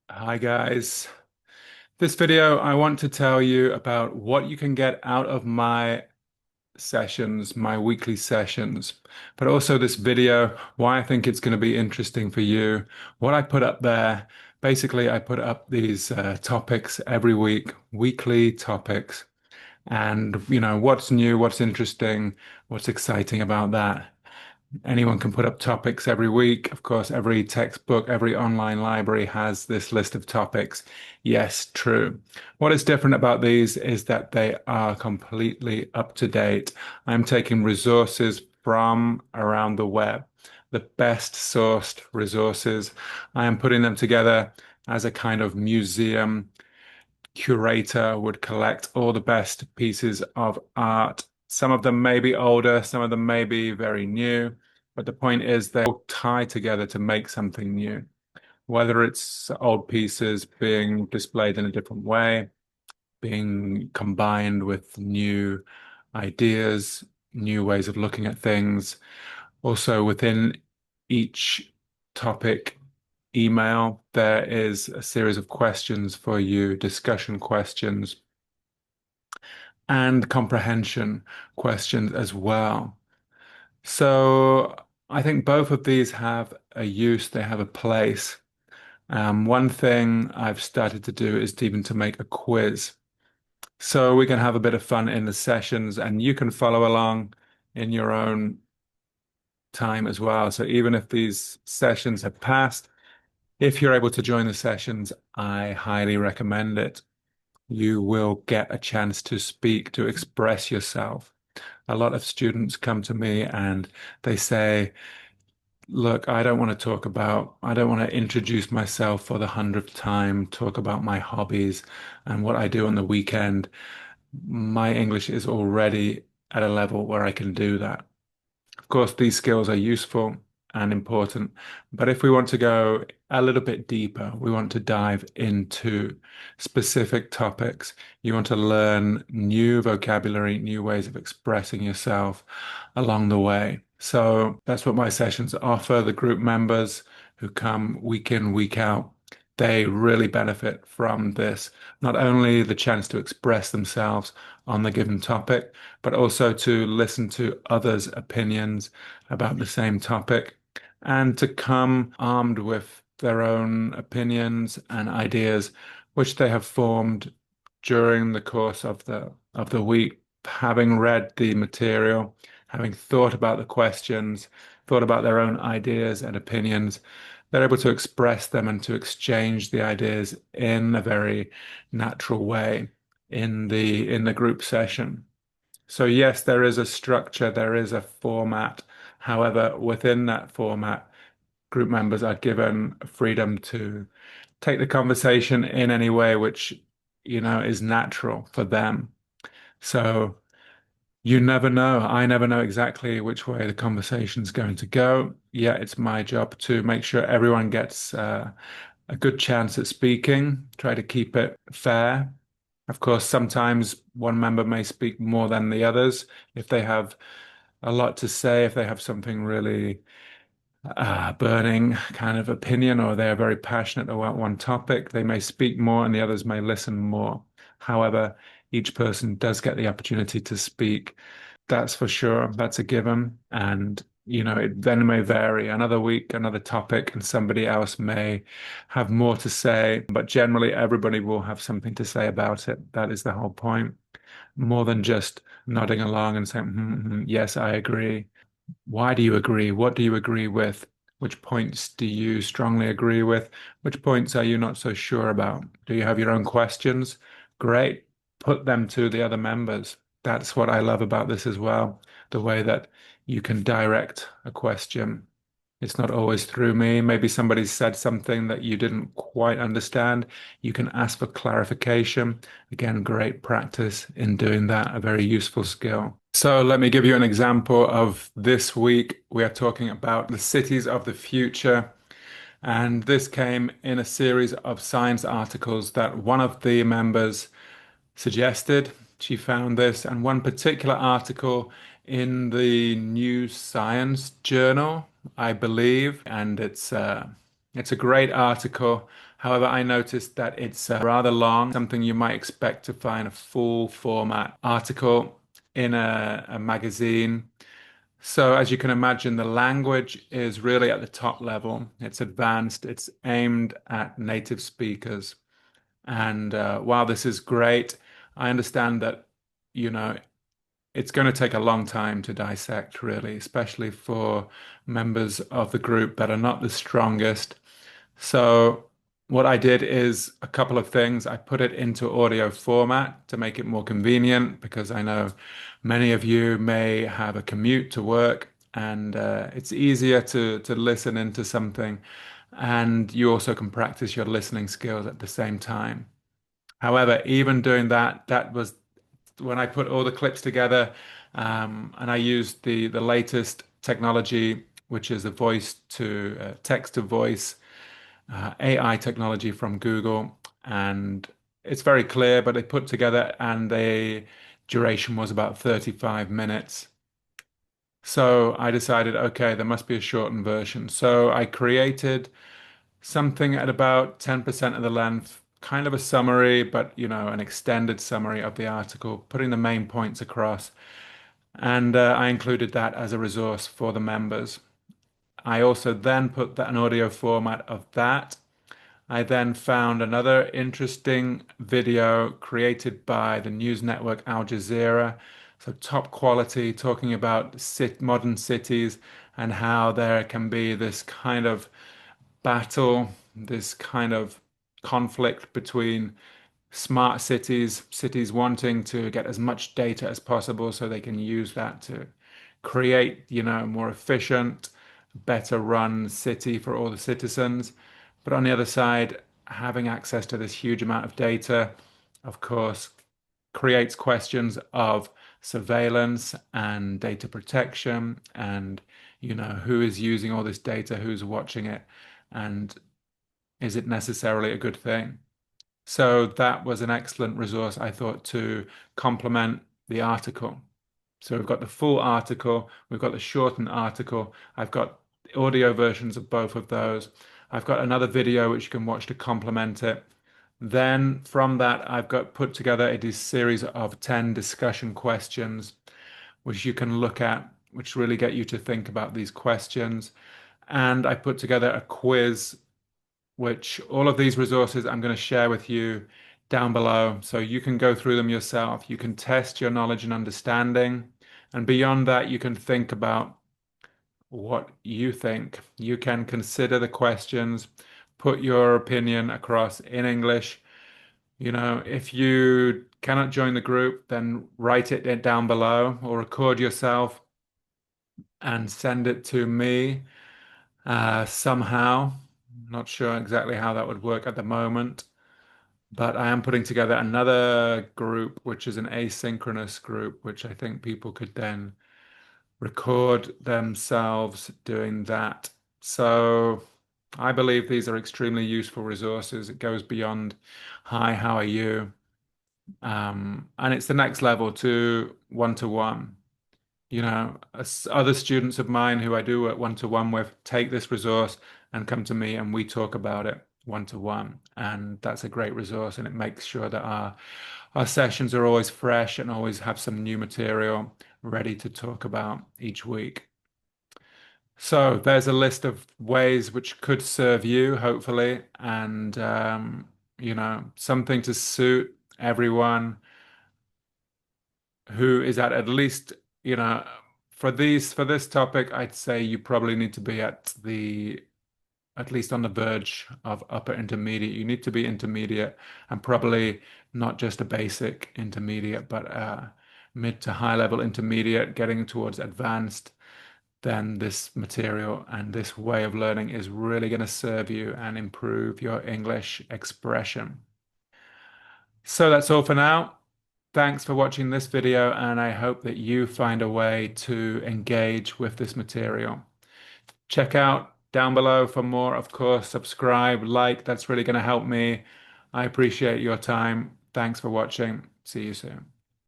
Hi guys. This video, I want to tell you about what you can get out of my sessions, my weekly sessions, but also this video, why I think it's going to be interesting for you, what I put up there. Basically, I put up these topics every week, weekly topics, and what's new, what's interesting, what's exciting about that. Anyone can put up topics every week. Of course, every textbook, every online library has this list of topics. Yes, true. What is different about these is that they are completely up to date. I'm taking resources from around the web, the best sourced resources. I am putting them together as a kind of museum curator would collect all the best pieces of art. Some of them may be older, some of them may be very new, but the point is they all tie together to make something new. Whether it's old pieces being displayed in a different way, being combined with new ideas, new ways of looking at things. Also, within each topic email, there is a series of questions for you, discussion questions and comprehension questions as well. So I think both of these have a use, they have a place. One thing I've started to do is to even to make a quiz. So we can have a bit of fun in the sessions and you can follow along in your own time as well. So even if these sessions have passed, if you're able to join the sessions, I highly recommend it. You will get a chance to speak, to express yourself. A lot of students come to me and they say, look, I don't want to introduce myself for the 100th time, talk about my hobbies and what I do on the weekend. My English is already at a level where I can do that. Of course, these skills are useful and important, but if we want to go a little bit deeper, we want to dive into specific topics. You want to learn new vocabulary, new ways of expressing yourself along the way. So that's what my sessions offer. The group members who come week in, week out, they really benefit from this. Not only the chance to express themselves on the given topic, but also to listen to others' opinions about the same topic and to come armed with their own opinions and ideas, which they have formed during the course of the week, having read the material, having thought about the questions, thought about their own ideas and opinions. They're able to express them and to exchange the ideas in a very natural way in the group session. So yes, there is a structure, there is a format. However, within that format, group members are given freedom to take the conversation in any way which, is natural for them. So you never know. I never know exactly which way the conversation's going to go. Yeah, it's my job to make sure everyone gets a good chance at speaking, try to keep it fair. Of course, sometimes one member may speak more than the others. If they have a lot to say, if they have something really burning kind of opinion, or they're very passionate about one topic, they may speak more and the others may listen more. However, each person does get the opportunity to speak. That's for sure. That's a given. And, it then may vary. Another week, another topic, and somebody else may have more to say. But generally, everybody will have something to say about it. That is the whole point. More than just nodding along and saying, yes, I agree. Why do you agree? What do you agree with? Which points do you strongly agree with? Which points are you not so sure about? Do you have your own questions? Great. Put them to the other members. That's what I love about this as well. The way that you can direct a question. It's not always through me. Maybe somebody said something that you didn't quite understand. You can ask for clarification. Again, great practice in doing that, a very useful skill. So let me give you an example of this week. We are talking about the cities of the future. And this came in a series of science articles that one of the members suggested. She found this, and one particular article in the New Science Journal, I believe, and it's a great article. However, I noticed that it's rather long, something you might expect to find a full format article in a magazine. So, as you can imagine, the language is really at the top level. It's advanced, it's aimed at native speakers. And while this is great, I understand that, you know, it's going to take a long time to dissect, really, especially for members of the group that are not the strongest. So, what I did is a couple of things. I put it into audio format to make it more convenient because I know many of you may have a commute to work and it's easier to listen into something. And you also can practice your listening skills at the same time. However, even doing that, that was when I put all the clips together, and I used the latest technology, which is a voice to text to voice AI technology from Google, and it's very clear. But they put together, and the duration was about 35 minutes. So I decided, okay, there must be a shortened version. So I created something at about 10% of the length, kind of a summary, but an extended summary of the article, putting the main points across. And I included that as a resource for the members. I also then put that an audio format of that. I then found another interesting video created by the news network Al Jazeera. So top quality, talking about modern cities and how there can be this kind of battle, this kind of conflict between smart cities, cities wanting to get as much data as possible so they can use that to create, a more efficient, better run city for all the citizens. But on the other side, having access to this huge amount of data, of course, creates questions of surveillance and data protection and, who is using all this data, who's watching it, and is it necessarily a good thing? So that was an excellent resource, I thought, to complement the article. So we've got the full article, we've got the shortened article, I've got audio versions of both of those. I've got another video which you can watch to complement it. Then from that, I've got put together a series of 10 discussion questions, which you can look at, which really get you to think about these questions. And I put together a quiz which all of these resources I'm going to share with you down below. So you can go through them yourself. You can test your knowledge and understanding. And beyond that, you can think about what you think. You can consider the questions, put your opinion across in English. If you cannot join the group, then write it down below or record yourself and send it to me somehow. Not sure exactly how that would work at the moment, but I am putting together another group, which is an asynchronous group, which I think people could then record themselves doing that. So I believe these are extremely useful resources. It goes beyond, hi, how are you? And it's the next level to one-to-one. Other students of mine who I do work one-to-one with take this resource and come to me and we talk about it one-to-one. And that's a great resource and it makes sure that our sessions are always fresh and always have some new material ready to talk about each week. So there's a list of ways which could serve you, hopefully, and something to suit everyone who is at least, you know, for this topic, I'd say you probably need to be at least on the verge of upper intermediate. You need to be intermediate and probably not just a basic intermediate, but mid to high level intermediate, getting towards advanced. Then this material and this way of learning is really going to serve you and improve your English expression. So that's all for now. Thanks for watching this video, and I hope that you find a way to engage with this material. Check out down below for more, of course, subscribe, like, that's really going to help me. I appreciate your time. Thanks for watching. See you soon.